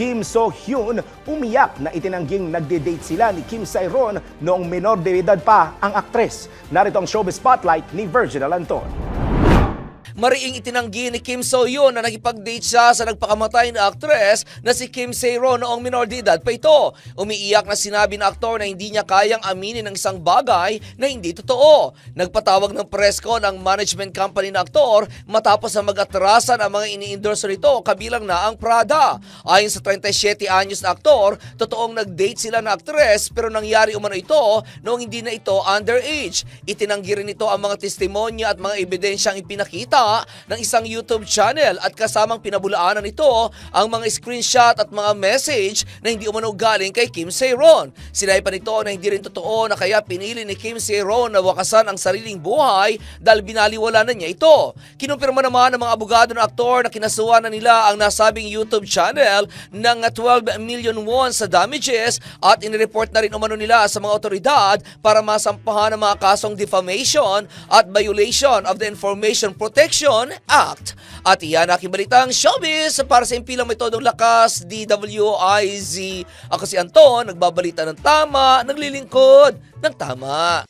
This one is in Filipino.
Kim So-hyun umiyak na itinangging nagde-date sila ni Kim Sae-ron noong menor de edad pa ang aktres. Narito ang showbiz spotlight ni Virginal Anton. Mariing itinanggi ni Kim So-hyun na nakipag-date siya sa nagpakamatay na aktres na si Kim Sae-ron noong minor de edad pa ito. Umiiyak na sinabi ng aktor na hindi niya kayang aminin ng isang bagay na hindi totoo. Nagpatawag ng press con ang management company ng aktor matapos na mag-atrasan ang mga ini-endorse nito kabilang na ang Prada. Ayon sa 37 anyos na aktor, totoong nag-date sila na aktres pero nangyari umano ito noong hindi na ito underage. Itinanggi rin ito ang mga testimonya at mga ebidensyang ipinakita ng isang YouTube channel at kasamang pinabulaanan nito ang mga screenshot at mga message na hindi umano galing kay Kim Sae-ron. Sinabi pa nito na hindi rin totoo na kaya pinili ni Kim Sae-ron na wakasan ang sariling buhay dahil binaliwala na niya ito. Kinumpirma naman ng mga abogado ng aktor na kinasuhan na nila ang nasabing YouTube channel ng 12 million won sa damages at inireport na rin umano nila sa mga otoridad para masampahan ng mga kasong defamation at violation of the Information Protection Act. At iyan aking balitang showbiz para sa impilang metodong lakas, DWIZ. Ako si Anton, nagbabalita ng tama, naglilingkod ng tama.